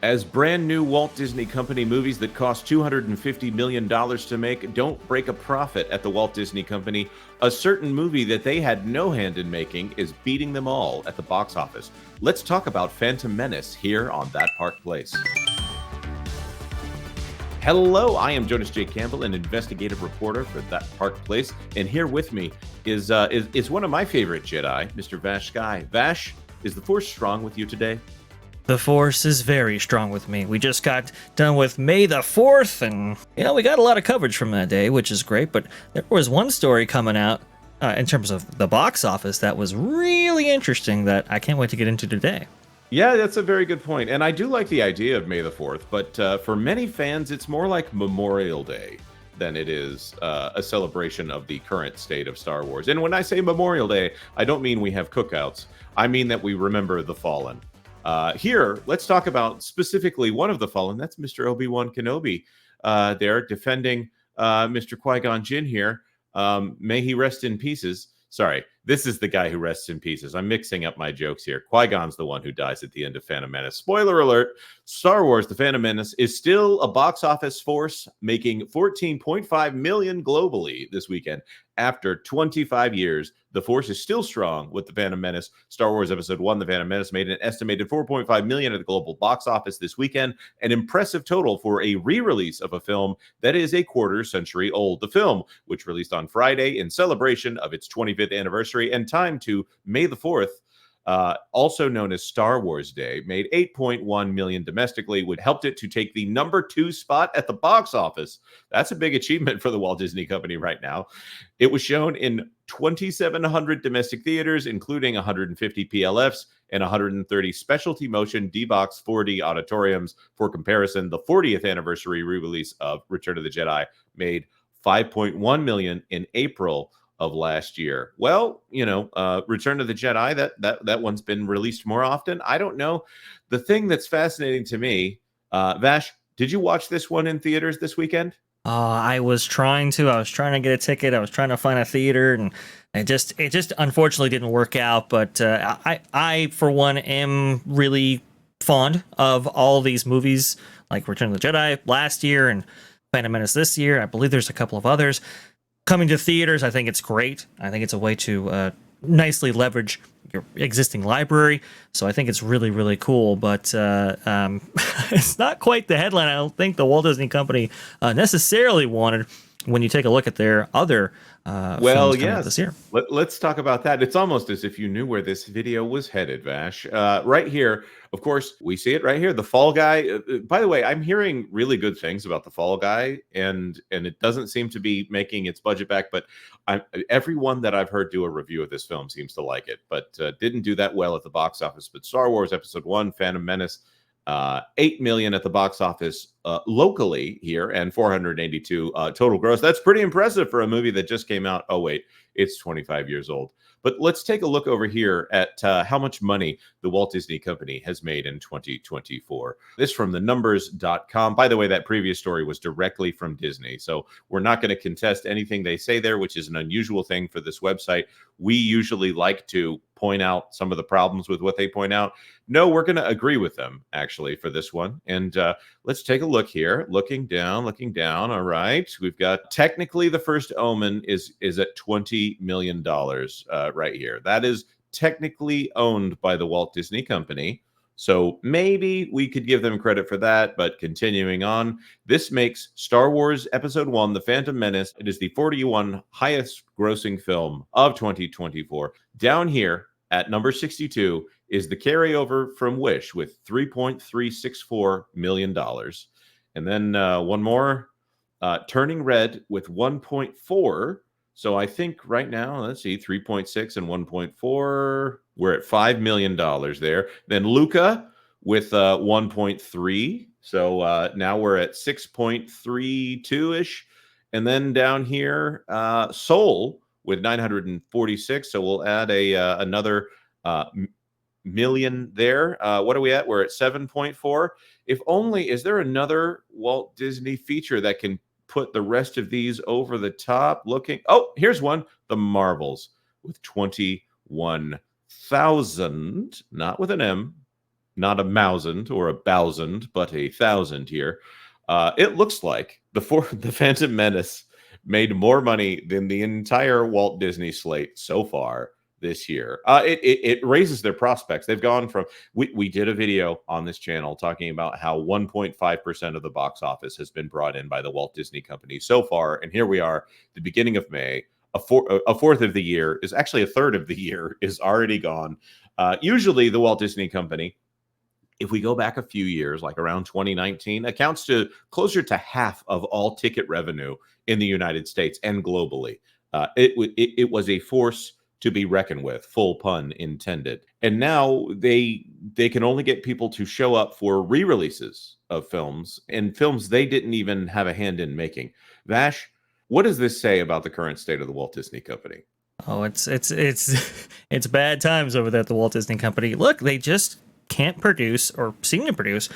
As brand new Walt Disney Company movies that cost $250 million to make don't break a profit at the Walt Disney Company, a certain movie that they had no hand in making is beating them all at the box office. Let's talk about Phantom Menace here on That Park Place. Hello, I am Jonas J. Campbell, an investigative reporter for That Park Place, and here with me is one of my favorite Jedi, Mr. VashSky. Vash, is the Force strong with you today? The Force is very strong with me. We just got done with May the 4th, and, we got a lot of coverage from that day, which is great, but there was one story coming out in terms of the box office that was really interesting that I can't wait to get into today. Yeah, that's a very good point. And I do like the idea of May the 4th, but for many fans, it's more like Memorial Day than it is a celebration of the current state of Star Wars. And when I say Memorial Day, I don't mean we have cookouts. I mean that we remember the fallen. Here, let's talk about specifically one of the fallen. That's Mr. Obi-Wan Kenobi there defending Mr. Qui-Gon Jinn here. May he rest in pieces. Sorry, this is the guy who rests in pieces. I'm mixing up my jokes here. Qui-Gon's the one who dies at the end of Phantom Menace. Spoiler alert, Star Wars The Phantom Menace is still a box office force, making $14.5 million globally this weekend. After 25 years, the force is still strong with The Phantom Menace. Star Wars Episode 1, The Phantom Menace, made an estimated $4.5 million at the global box office this weekend, an impressive total for a re-release of a film that is a quarter century old. The film, which released on Friday in celebration of its 25th anniversary and time to May the 4th, also known as Star Wars Day, made $8.1 million domestically, which helped it to take the number 2 spot at the box office. That's a big achievement for the Walt Disney Company right now. It was shown in 2,700 domestic theaters, including 150 PLFs and 130 specialty motion D-Box 4D auditoriums. For comparison, the 40th anniversary re-release of Return of the Jedi made $5.1 million in April of last year. Well, Return of the Jedi, that one's been released more often. I don't know. The thing that's fascinating to me, Vash, did you watch this one in theaters this weekend? I was trying to get a ticket. I was trying to find a theater, and it just unfortunately didn't work out. But I for one am really fond of all of these movies, like Return of the Jedi last year and Phantom Menace this year. I believe there's a couple of others coming to theaters. I think it's great. I think it's a way to nicely leverage your existing library. So I think it's really, really cool. But it's not quite the headline I don't think the Walt Disney Company necessarily wanted when you take a look at their other films coming out this year. Let's talk about that. It's almost as if you knew where this video was headed, Vash. Right here, of course, we see it right here. The Fall Guy. By the way, I'm hearing really good things about the Fall Guy, and it doesn't seem to be making its budget back. But everyone that I've heard do a review of this film seems to like it, but didn't do that well at the box office. But Star Wars Episode 1, Phantom Menace, $8 million at the box office locally here, and 482 total gross. That's pretty impressive for a movie that just came out. Oh wait, it's 25 years old. But let's take a look over here at how much money the Walt Disney Company has made in 2024. This from thenumbers.com. By the way, that previous story was directly from Disney, so we're not going to contest anything they say there, which is an unusual thing for this website. We usually like to point out some of the problems with what they point out. No, we're going to agree with them, actually, for this one. And let's take a look here. Looking down. All right. We've got technically the first Omen is at $20 million right here. That is technically owned by the Walt Disney Company. So maybe we could give them credit for that, but continuing on, this makes Star Wars Episode 1, The Phantom Menace. It is the 41 highest grossing film of 2024. Down here at number 62 is the carryover from Wish with $3.364 million. And then one more, Turning Red with 1.4. So I think right now, let's see, 3.6 and 1.4. We're at $5 million there. Then Luca with 1.3. So now we're at 6.32-ish. And then down here, Soul with 946. So we'll add another million there. What are we at? We're at 7.4. If only, is there another Walt Disney feature that can put the rest of these over the top? Looking, oh, here's one, The Marvels with 21,000, not with an M, not a mousand or a thousand, but a thousand here. It looks like the Phantom Menace made more money than the entire Walt Disney slate so far this year. It raises their prospects. They've gone from we did a video on this channel talking about how 1.5% of the box office has been brought in by the Walt Disney Company so far, and here we are, the beginning of May. A fourth of the year is actually a third of the year is already gone. Usually, the Walt Disney Company, if we go back a few years, like around 2019, accounts to closer to half of all ticket revenue in the United States and globally. It was a force to be reckoned with, full pun intended. And now they can only get people to show up for re-releases of films, and films they didn't even have a hand in making. Vash, what does this say about the current state of the Walt Disney Company? Oh, it's it's bad times over there at the Walt Disney Company. Look, they just can't produce or seem to produce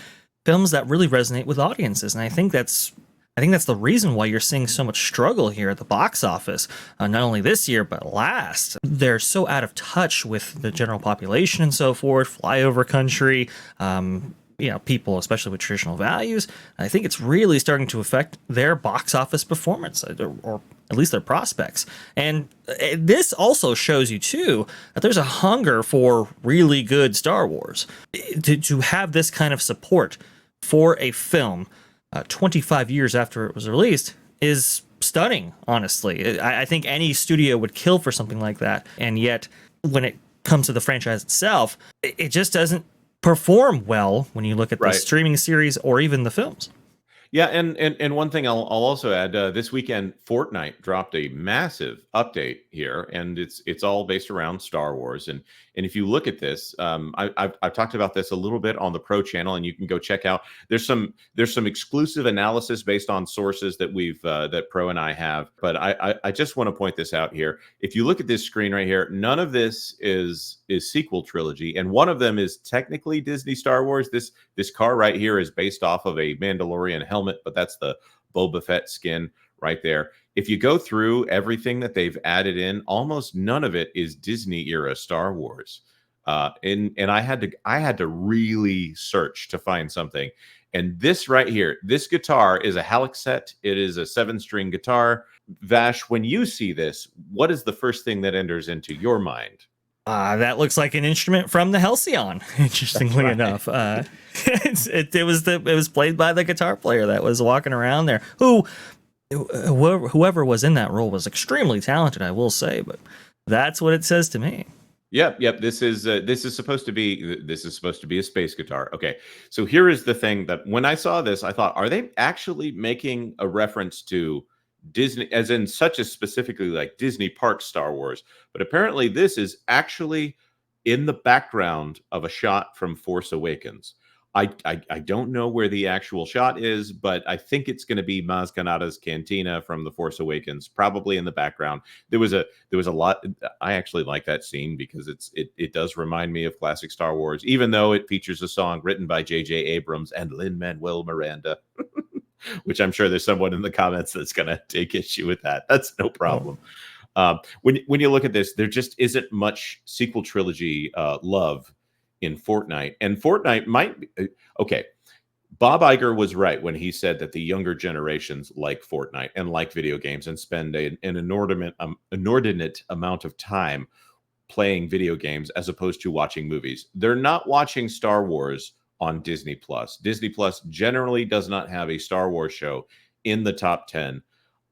films that really resonate with audiences, and I think that's the reason why you're seeing so much struggle here at the box office. Not only this year, but last. They're so out of touch with the general population and so forth. Flyover country. People, especially with traditional values. I think it's really starting to affect their box office performance, or at least their prospects. And this also shows you, too, that there's a hunger for really good Star Wars. To have this kind of support for a film 25 years after it was released is stunning, honestly. I think any studio would kill for something like that. And yet, when it comes to the franchise itself, it just doesn't perform well when you look at the streaming series or even the films. Yeah, and one thing I'll also add, this weekend Fortnite dropped a massive update here, and it's all based around Star Wars. And if you look at this, I've talked about this a little bit on the Pro channel, and you can go check out. There's some exclusive analysis based on sources that that Pro and I have. But I just want to point this out here. If you look at this screen right here, none of this is sequel trilogy, and one of them is technically Disney Star Wars. This car right here is based off of a Mandalorian helmet, but that's the Boba Fett skin right there. If you go through everything that they've added in, almost none of it is Disney era Star Wars. And I had to really search to find something. And this right here, this guitar is a Halixet. It is a 7-string guitar. Vash, when you see this, what is the first thing that enters into your mind? That looks like an instrument from the Halcyon. Interestingly enough, it was played by the guitar player that was walking around there. Whoever was in that role was extremely talented, I will say. But that's what it says to me. Yep. This is supposed to be a space guitar. Okay, so here is the thing that when I saw this, I thought, are they actually making a reference to Disney, as in such as specifically like Disney Park Star Wars? But apparently this is actually in the background of a shot from Force Awakens. I don't know where the actual shot is, but I think it's going to be Maz Kanata's cantina from The Force Awakens, probably in the background. There was a lot. I actually like that scene because it does remind me of classic Star Wars, even though it features a song written by J.J. Abrams and Lin-Manuel Miranda. Which I'm sure there's someone in the comments that's going to take issue with that. That's no problem. When you look at this, there just isn't much sequel trilogy love in Fortnite. And Fortnite might be okay. Bob Iger was right when he said that the younger generations like Fortnite and like video games and spend an inordinate amount of time playing video games as opposed to watching movies. They're not watching Star Wars on Disney Plus. Disney Plus generally does not have a Star Wars show in the top 10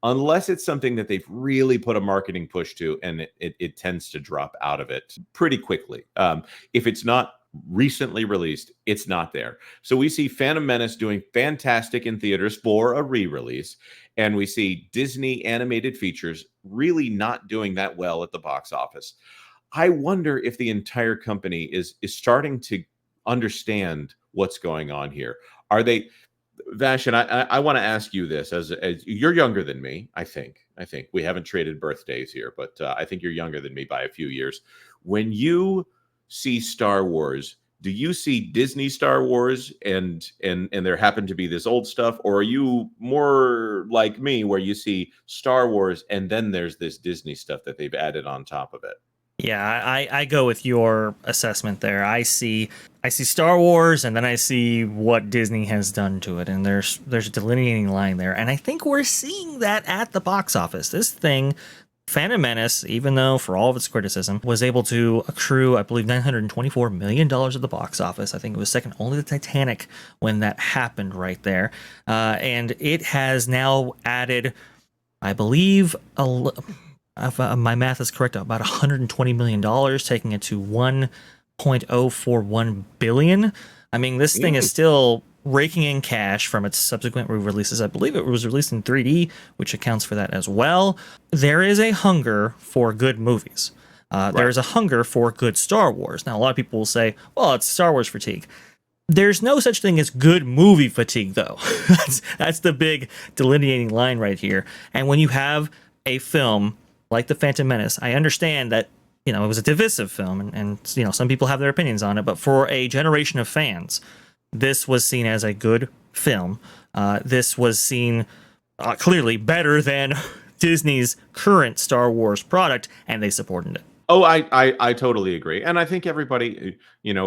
unless it's something that they've really put a marketing push to, and it tends to drop out of it pretty quickly. If it's not recently released, it's not there. So we see Phantom Menace doing fantastic in theaters for a re-release, and we see Disney animated features really not doing that well at the box office. I wonder if the entire company is starting to understand what's going on here. Are they, Vash? And I want to ask you this, as you're younger than me. I think we haven't traded birthdays here, but I think you're younger than me by a few years. When you see Star Wars, do you see Disney Star Wars and there happen to be this old stuff, or are you more like me where you see Star Wars and then there's this Disney stuff that they've added on top of it? Yeah, I go with your assessment there. I see I see Star Wars, and then I see what Disney has done to it, and there's a delineating line there, and I think we're seeing that at the box office. This thing, Phantom Menace, even though for all of its criticism, was able to accrue, I believe, $924 million at the box office. I think it was second only to Titanic when that happened right there. And it has now added, I believe, if my math is correct, about $120 million, taking it to $1.041 billion. I mean, this thing is still raking in cash from its subsequent re-releases. I believe it was released in 3D, which accounts for that as well. There is a hunger for good movies. There is a hunger for good Star Wars. Now, a lot of people will say, well, it's Star Wars fatigue. There's no such thing as good movie fatigue, though. That's the big delineating line right here. And when you have a film like The Phantom Menace, I understand that, it was a divisive film, and some people have their opinions on it, but for a generation of fans, this was seen as a good film. This was seen clearly better than Disney's current Star Wars product, and they supported it. Oh, I totally agree. And I think everybody,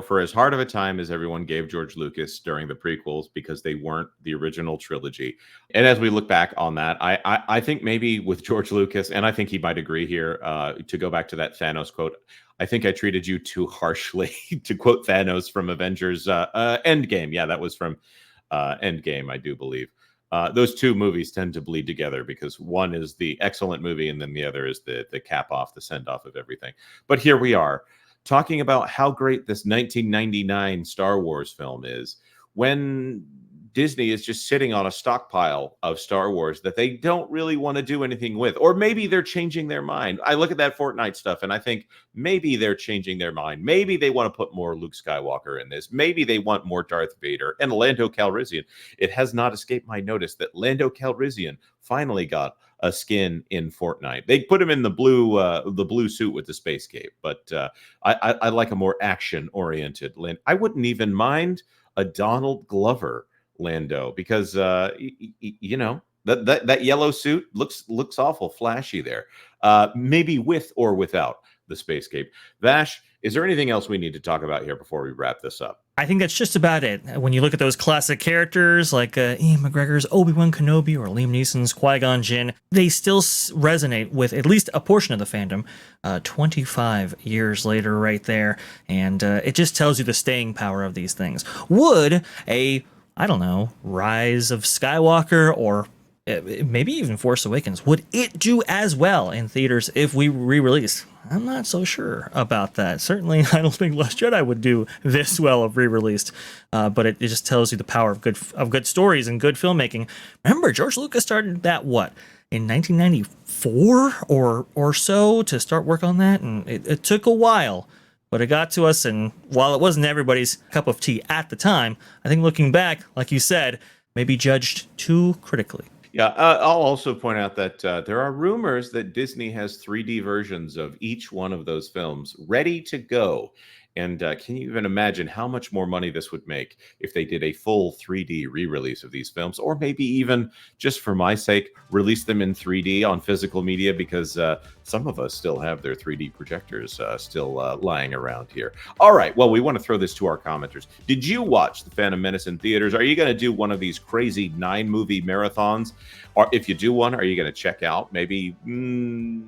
for as hard of a time as everyone gave George Lucas during the prequels because they weren't the original trilogy. And as we look back on that, I think maybe with George Lucas, and I think he might agree here, to go back to that Thanos quote, I think I treated you too harshly, to quote Thanos from Avengers Endgame. Yeah, that was from Endgame, I do believe. Those two movies tend to bleed together because one is the excellent movie and then the other is the cap off, the send off of everything. But here we are talking about how great this 1999 Star Wars film is when Disney is just sitting on a stockpile of Star Wars that they don't really want to do anything with. Or maybe they're changing their mind. I look at that Fortnite stuff and I think maybe they're changing their mind. Maybe they want to put more Luke Skywalker in this. Maybe they want more Darth Vader and Lando Calrissian. It has not escaped my notice that Lando Calrissian finally got a skin in Fortnite. They put him in the blue suit with the space cape, but I like a more action-oriented Lando. I wouldn't even mind a Donald Glover Lando because that yellow suit looks awful flashy there. Maybe with or without the space cape. Vash, is there anything else we need to talk about here before we wrap this up? I think that's just about it. When you look at those classic characters like Ian McGregor's Obi-Wan Kenobi or Liam Neeson's Qui-Gon Jinn, they still resonate with at least a portion of the fandom 25 years later right there. And it just tells you the staying power of these things. Would Rise of Skywalker or maybe even Force Awakens, would it do as well in theaters if we re-release? I'm not so sure about that. Certainly, I don't think Last Jedi would do this well if re-released, but it just tells you the power of good stories and good filmmaking. Remember, George Lucas started that, in 1994 or so to start work on that, and it took a while. But it got to us, and while it wasn't everybody's cup of tea at the time, I think looking back, like you said, maybe judged too critically. Yeah, I'll also point out that there are rumors that Disney has 3D versions of each one of those films ready to go. And can you even imagine how much more money this would make if they did a full 3D re-release of these films, or maybe even, just for my sake, release them in 3D on physical media, because some of us still have their 3D projectors still lying around here. All right, well, we want to throw this to our commenters. Did you watch The Phantom Menace in theaters? Are you going to do one of these crazy 9-movie marathons? Or if you do one, are you going to check out maybe,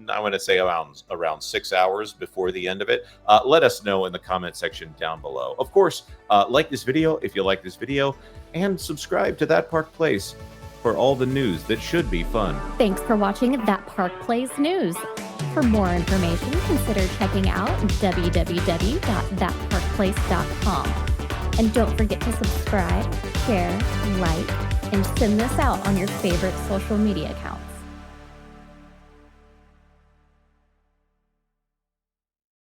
I want to say around 6 hours before the end of it? Let us know in the comment section down below. Of course, like this video if you like this video, and subscribe to That Park Place for all the news that should be fun. Thanks for watching That Park Place News. For more information, consider checking out www.thatparkplace.com. And don't forget to subscribe, share, like, and send this out on your favorite social media accounts.